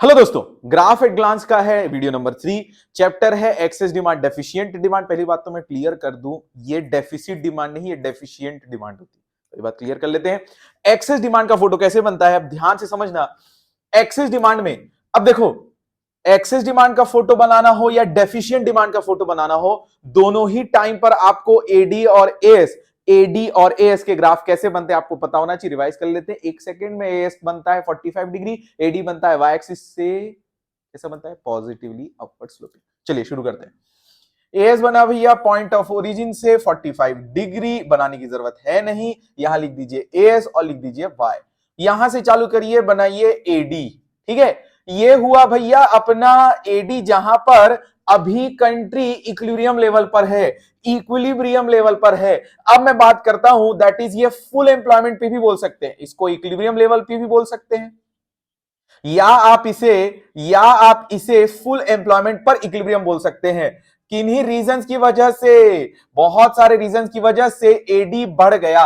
Hello दोस्तों, graph at glance का है वीडियो नंबर 3। चैप्टर है एक्सेस डिमांड, डेफिशिएंट डिमांड। पहली बात तो मैं क्लियर कर दूं, ये डेफिसिट डिमांड नहीं, ये डेफिशिएंट डिमांड होती है। पहली बात क्लियर कर लेते हैं। एक्सेस डिमांड का फोटो कैसे बनता है, अब ध्यान से समझना। एक्सेस डिमांड में अब देखो, एक्सेस डिमांड का फोटो बनाना हो या डेफिशिएंट डिमांड का फोटो बनाना हो, दोनों ही टाइम पर आपको एडी और एएस के ग्राफ कैसे बनते हैं आपको पता होना चाहिए। रिवाइज कर लेते हैं एक सेकंड में। एएस बनता है 45 डिग्री, एडी बनता है वाई एक्सिस से कैसा बनता है, पॉजिटिवली अपवर्ड स्लोपिंग। चलिए शुरू करते हैं। एएस बना भैया पॉइंट ऑफ ओरिजिन से 45 डिग्री, बनाने की जरूरत है नहीं, यहां लिख दीजिए एएस और लिख दीजिए वाई। यहां से चालू करिए, बनाइए एडी। ठीक है, ये हुआ भैया अपना एडी, जहां पर अभी कंट्री इक्विलिब्रियम लेवल पर है, इक्विलिब्रियम लेवल पर है। अब मैं बात करता हूं, दैट इज ये फुल एम्प्लॉयमेंट पे भी बोल सकते हैं, इसको इक्विलिब्रियम लेवल पे भी बोल सकते हैं, या आप इसे फुल एम्प्लॉयमेंट पर इक्विलिब्रियम बोल सकते हैं। किन्हीं रीजंस की वजह से, बहुत सारे रीजंस की वजह से एडी बढ़ गया,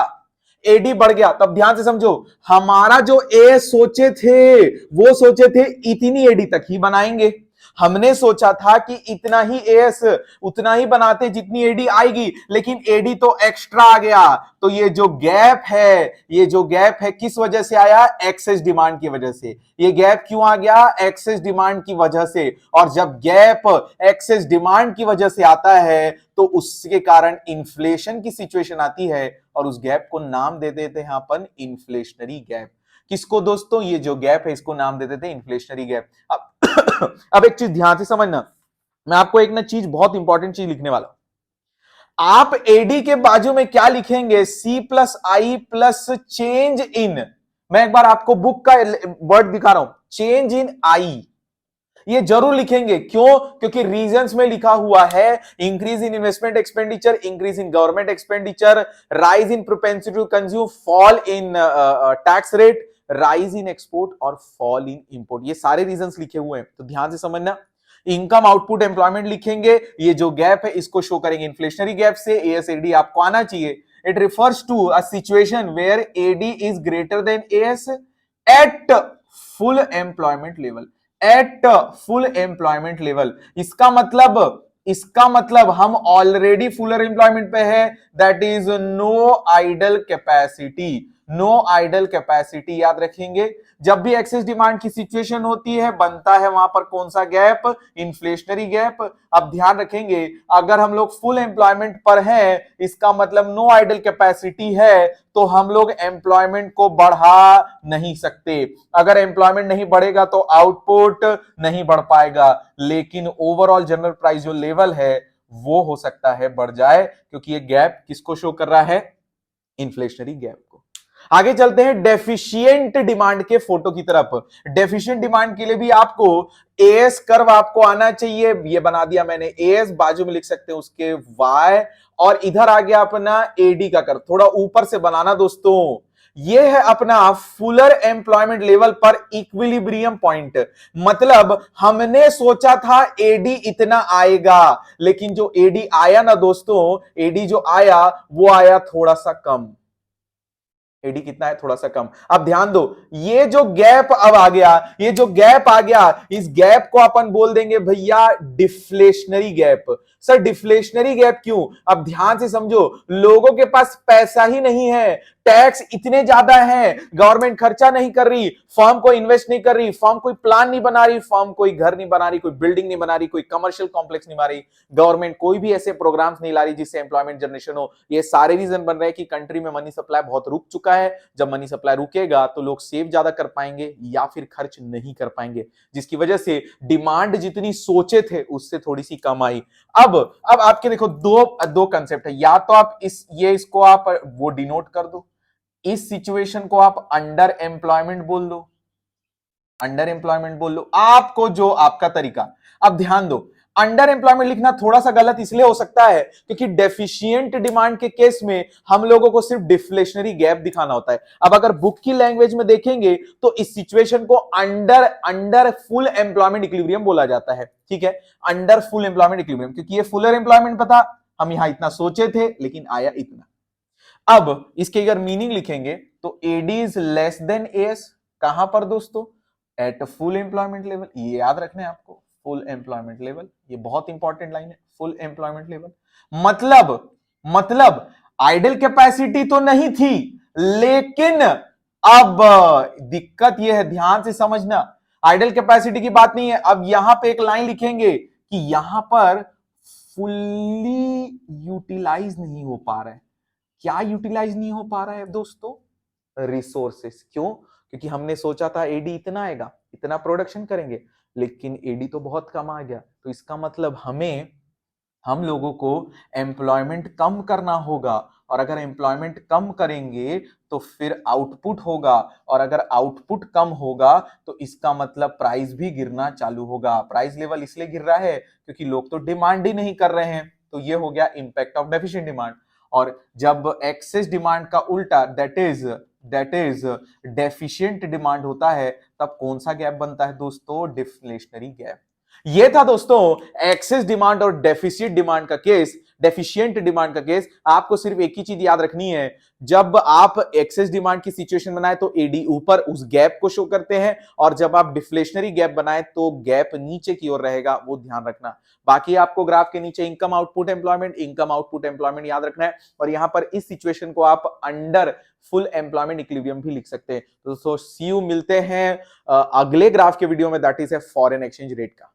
एडी बढ़ गया। तब ध्यान से समझो, हमारा जो ए सोचे थे, वो सोचे थे इतनी एडी तक ही बनाएंगे। हमने सोचा था कि इतना ही एएस उतना ही बनाते जितनी एडी आएगी, लेकिन एडी तो एक्स्ट्रा आ गया। तो ये जो गैप है किस वजह से आया, एक्सेस डिमांड की वजह से। ये गैप क्यों आ गया, एक्सेस डिमांड की वजह से। और जब गैप एक्सेस डिमांड की वजह से आता है तो उसके कारण इन्फ्लेशन की सिचुएशन आती है, और उस गैप को नाम दे देते हैं अपन इन्फ्लेशनरी गैप। किसको दोस्तों, ये जो गैप है इसको नाम दे देते हैं इन्फ्लेशनरी गैप। अब एक चीज ध्यान से समझना, मैं आपको एक ना चीज, बहुत इंपॉर्टेंट चीज लिखने वाला हूं। आप एडी के बाजू में क्या लिखेंगे, C plus I plus change in, मैं एक बार आपको बुक का वर्ड दिखा रहा हूं, चेंज इन आई, ये जरूर लिखेंगे। क्यों, क्योंकि रीजंस में लिखा हुआ है increase in investment expenditure, increase in government expenditure, rise in propensity to consume, fall in tax rate, rise in export और फॉल इन इंपोर्ट। ये सारे रीजंस लिखे हुए हैं, तो ध्यान से समझना। इनकम आउटपुट एम्प्लॉयमेंट लिखेंगे, ये जो गैप है इसको शो करेंगे इन्फ्लेशनरी गैप से। एएसएडी आपको आना चाहिए। It refers to a situation where AD is greater than AS at full employment level, at full employment level. इसका मतलब हम ऑलरेडी फुलर एम्प्लॉयमेंट पे है, that is no idle capacity, no idle capacity. याद रखेंगे, जब भी एक्सेस डिमांड की सिचुएशन होती है, बनता है वहां पर कौन सा गैप, इन्फ्लेशनरी गैप। अब ध्यान रखेंगे, अगर हम लोग फुल एम्प्लॉयमेंट पर हैं, इसका मतलब नो आइडल कैपेसिटी है, तो हम लोग एम्प्लॉयमेंट को बढ़ा नहीं सकते। अगर एम्प्लॉयमेंट नहीं बढ़ेगा तो आउटपुट नहीं बढ़ पाएगा, लेकिन ओवरऑल जनरल प्राइस जो लेवल है वो हो सकता है बढ़ जाए, क्योंकि ये गैप किसको शो कर रहा है, इन्फ्लेशनरी गैप को। आगे चलते हैं डेफिशिएंट डिमांड के फोटो की तरफ। डेफिशिएंट डिमांड के लिए भी आपको एएस कर्व आपको आना चाहिए, ये बना दिया मैंने एएस, बाजू में लिख सकते हैं उसके वाई, और इधर आ गया अपना एडी का कर्व। थोड़ा ऊपर से बनाना दोस्तों, ये है अपना फुलर एम्प्लॉयमेंट लेवल पर इक्विलिब्रियम पॉइंट। मतलब हमने सोचा था एडी इतना आएगा, लेकिन जो एडी आया ना दोस्तों, एडी जो आया वो आया थोड़ा सा कम। एडी कितना है, थोड़ा सा कम। अब ध्यान दो, ये जो गैप अब आ गया, ये जो गैप आ गया, इस गैप को अपन बोल देंगे भैया deflationary gap. Sir deflationary gap क्यों, अब ध्यान से समझो, लोगों के पास पैसा ही नहीं है, टैक्स इतने ज्यादा है, गवर्नमेंट खर्चा नहीं कर रही, फर्म को इन्वेस्ट नहीं कर रही, फर्म कोई प्लान नहीं बना रही, फर्म कोई घर नहीं बना रही, कोई बिल्डिंग नहीं बना रही, कोई कमर्शियल कॉम्प्लेक्स नहीं बना रही, गवर्नमेंट कोई भी ऐसे प्रोग्राम्स नहीं ला रही जिससे एम्प्लॉयमेंट जनरेशन हो। ये सारे रीजन बन रहे हैं कि कंट्री में मनी सप्लाई बहुत रुक चुका है। जब मनी सप्लाई रुकेगा तो लोग सेव ज्यादा कर पाएंगे या फिर खर्च नहीं कर पाएंगे, जिसकी वजह से डिमांड जितनी सोचे थे उससे थोड़ी सी कम आई। अब आपके देखो दो कंसेप्ट है, या तो आप इसको आप वो डिनोट कर दो, इस सिचुएशन को आप अंडर एम्प्लॉयमेंट बोल दो, अंडर एम्प्लॉयमेंट बोल लो, आपको जो आपका तरीका। अब ध्यान दो, अंडर एम्प्लॉयमेंट लिखना थोड़ा सा गलत इसलिए हो सकता है क्योंकि डेफिशिएंट डिमांड के केस में हम लोगों को सिर्फ डिफ्लेशनरी गैप दिखाना होता है। अब अगर बुक की लैंग्वेज में देखेंगे तो इस सिचुएशन को अंडर फुल एम्प्लॉयमेंट इक्विलिब्रियम बोला जाता है। ठीक है, अंडर फुल एम्प्लॉयमेंट इक्विलिब्रियम, क्योंकि ये फुलर एम्प्लॉयमेंट पता, हम यहां इतना सोचे थे लेकिन आया इतना। अब इसके अगर मीनिंग लिखेंगे तो AD is less than AS, कहां पर दोस्तों, एट फुल एम्प्लॉयमेंट लेवल, ये याद रखना है आपको, फुल एम्प्लॉयमेंट लेवल, ये बहुत इंपॉर्टेंट लाइन है, फुल एम्प्लॉयमेंट लेवल। मतलब आइडल कैपेसिटी तो नहीं थी, लेकिन अब दिक्कत यह है, ध्यान से समझना, आइडल कैपेसिटी की बात नहीं है। अब यहां पे एक लाइन लिखेंगे कि यहां पर फुल्ली यूटिलाइज नहीं हो पा रहा है। क्या यूटिलाइज नहीं हो पा रहा है दोस्तों? रिसोर्सेस। क्यों? क्योंकि हमने सोचा था एडी इतना आएगा, इतना प्रोडक्शन करेंगे, लेकिन एडी तो बहुत कम आ गया। तो इसका मतलब हम लोगों को एम्प्लॉयमेंट कम करना होगा, और अगर एम्प्लॉयमेंट कम करेंगे तो फिर आउटपुट होगा, और अगर आउटपुट कम होगा तो इसका मतलब प्राइस भी गिरना चालू होगा। प्राइस लेवल इसलिए गिर रहा है क्योंकि लोग तो डिमांड ही नहीं कर रहे हैं। तो ये हो गया इंपैक्ट ऑफ डेफिशिएंट डिमांड। और जब एक्सेस डिमांड का उल्टा, दैट इज डेफिशिएंट डिमांड होता है, तब कौन सा गैप बनता है दोस्तों? Deflationary gap. ये था दोस्तों एक्सेस डिमांड और डेफिशिएंट डिमांड का केस। डेफिशिएंट डिमांड का केस, आपको सिर्फ एक ही चीज याद रखनी है, जब आप एक्सेस डिमांड की सिचुएशन बनाए तो एडी ऊपर उस गैप को शो करते हैं, और जब आप डिफ्लेशनरी गैप बनाए तो गैप नीचे की ओर रहेगा, वो ध्यान रखना। बाकी आपको ग्राफ के नीचे इनकम आउटपुट एम्प्लॉयमेंट याद रखना है, और यहां पर इस सिचुएशन को आप अंडर फुल एम्प्लॉयमेंट इक्विलिब्रियम भी लिख सकते हैं। तो सी यू, मिलते हैं अगले ग्राफ के वीडियो में, that is foreign exchange rate का।